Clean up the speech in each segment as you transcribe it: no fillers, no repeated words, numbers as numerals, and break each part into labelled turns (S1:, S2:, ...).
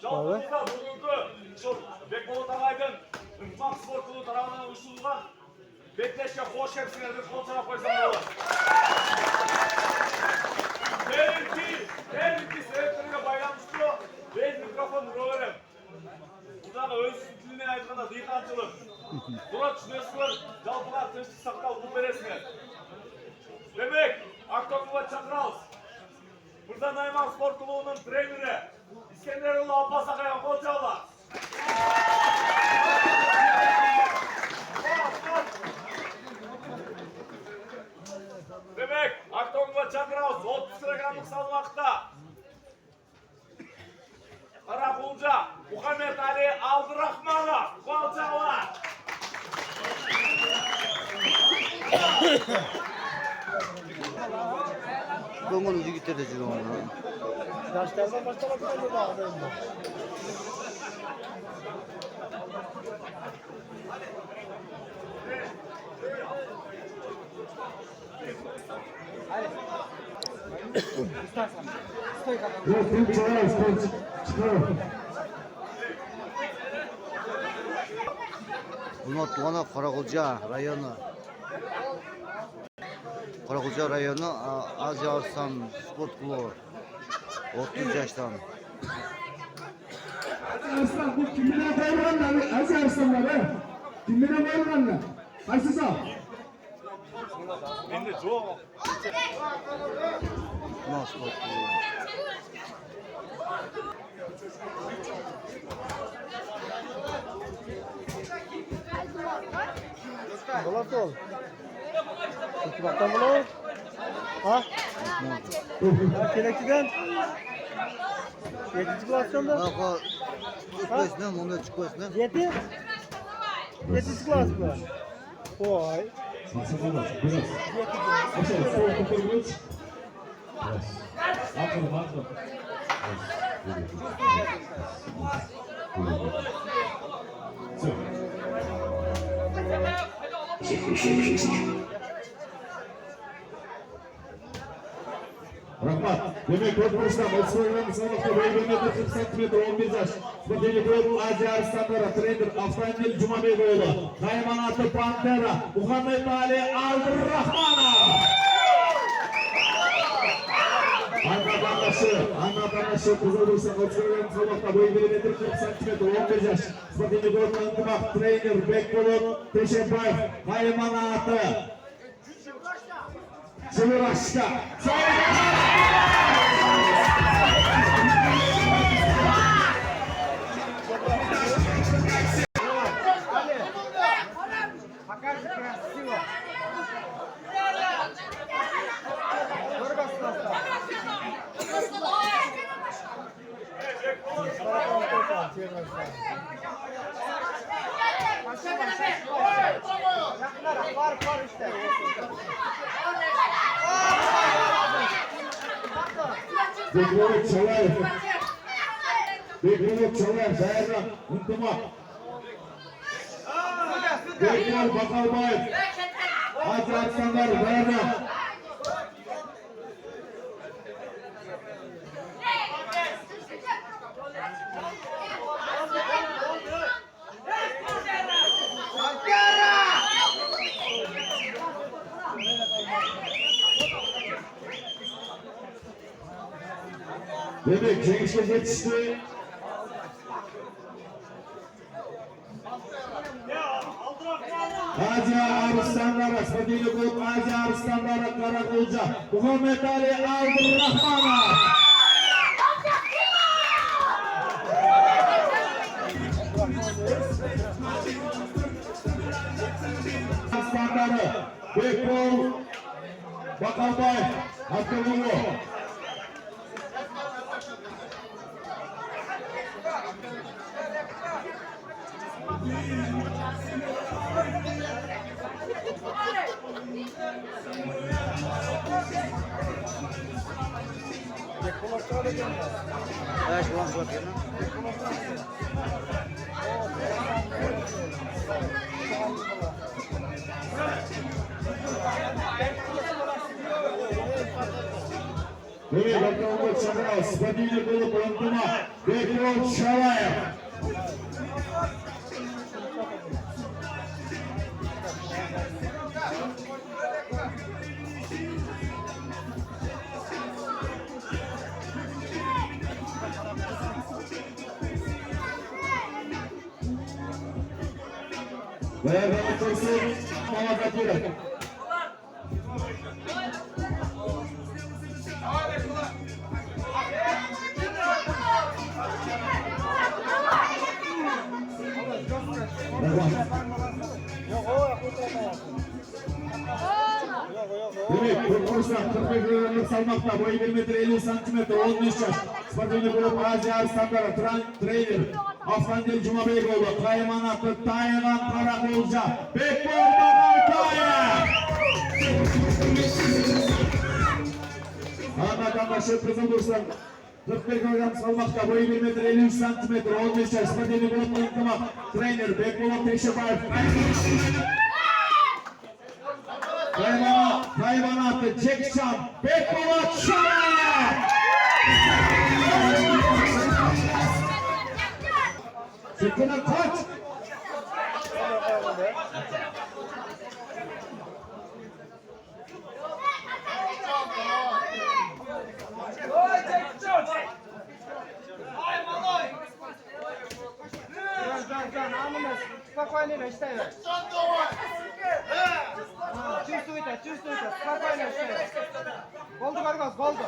S1: Жалпымызда бүгінгі сол Бекболат ағайдың ынтымақ спорт клубы тарапынан ұсынылған беттешке қош келіпсіңіздер қол соғып қойсам болады. Benimki sebeplerine bayramlaştı. Ben mikrofon vurabilirim. Burada özsün diline ayıtkanda dıyıkançılık. Buna düşünüyorsunuz, жалпыға тыныштық сақтау бұл бересіңер. Demek, Aktoklub'a çakıralız. Burada Nayman Spor Klubu'nun treneri İskenderioğlu Abbas Akay'a kol çalar. Demek, Aktoklub'a çakıralız. 30 kilogramlık salmakta. Karakulca, Muhammed Ali Aldırrahman'a kol çalar.
S2: Ko'ngil yigitlarda jurman.
S3: Yoshlardan boshlab ketadi.
S2: Ulmattuğana Qaraqulja rayonu Aziya Arslan sport klubu 30 yaştan.
S4: Arslan bu kimlere bayramlar? Aziya Arslanlar. Kimlere bayramlar? Qaysi sağ?
S1: Endi jo'q.
S2: Ulmat sport klubu.
S3: Bulat ol. İki baktan bulat. Ha? Kelekçiden. 7. klasında.
S2: Bak o çıkıyorsun, onu çıkıyorsun.
S3: 7. 7. klas mı? Vay.
S4: Basın biraz. Aşağı sol tutulmuş. Aferin. Rahmat. Demek Korkmuş'tan 30 kilogram sınıfta boyunca 40 cm 11 yaş. Spoteli Doğu Aziya Arslanlara trener Afrandil Cumabegoğlu. Kaymanatı Pantera Muhammed Ali Aldırrahman'a. Anlatanlaşı Kızılbursa 30 kilogram sınıfta boyunca 40 cm 11 yaş. Spoteli Doğu Antımak trener Bekbol'un Teşebbay Kaymanatı. Çılıraşka.
S3: Var işte.
S4: Beklemek çalar, Bayram, Unutma. Bekler Bakalbay, Hacı Arslanlar, Bayram. Demek Cengiz'e yetişti. Hacı Arslanlara, Sadili Kut Hacı Arslanlara Karakulca, Muhammed Ali Aldırrahman'a. Arslanları, Bekbol, Bakalbay, Hakkı'nı.
S2: Evet, şu an bakıyorum.
S4: Evet, Dr. Çakırav, Spatini Kolu Bıraktıma, Bekir Şalayev. Ve Galatasaray Malat Akira.
S3: Yok o yaptı.
S4: Evet, Kurtuluş'ta 41 liralık salmakta, boyu 1 metre 50 santimetre, 15 yaş. Sportunu grup Azi Arslanlara, trainer, Afandil Cuma Beykoğlu, Kayman Atlı, Taylan Karakolca, Bekbol Bakaltaya. Vatandaşı Kızılbursan, 41 kilogram salmakta, boyu 1 metre 53 santimetre, 15 yaş. Sportunu grup Bakaltaya, trainer, Bekbol Teşebayev. Kayman attı, Çekşan, Bekbol Şaraya! Sıkına kaç!
S3: Спокойно, считай. Чувствуйте, спокойно считай. Голду, Гаргас, голду.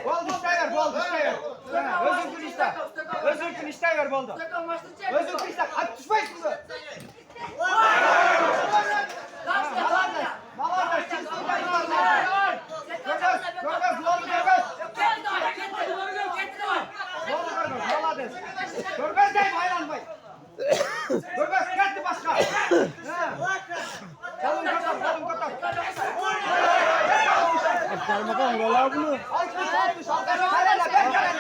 S3: Голду считай, голду считай. Гаргас, Гаргас. Özür işler boldu. Özür işler. Hadi düşmeyin kızı. Görmez deyim aylanmayın. Görmez geldi başka. Kalın katak. Parmakam rolar bunu. Alkış. Çıkar.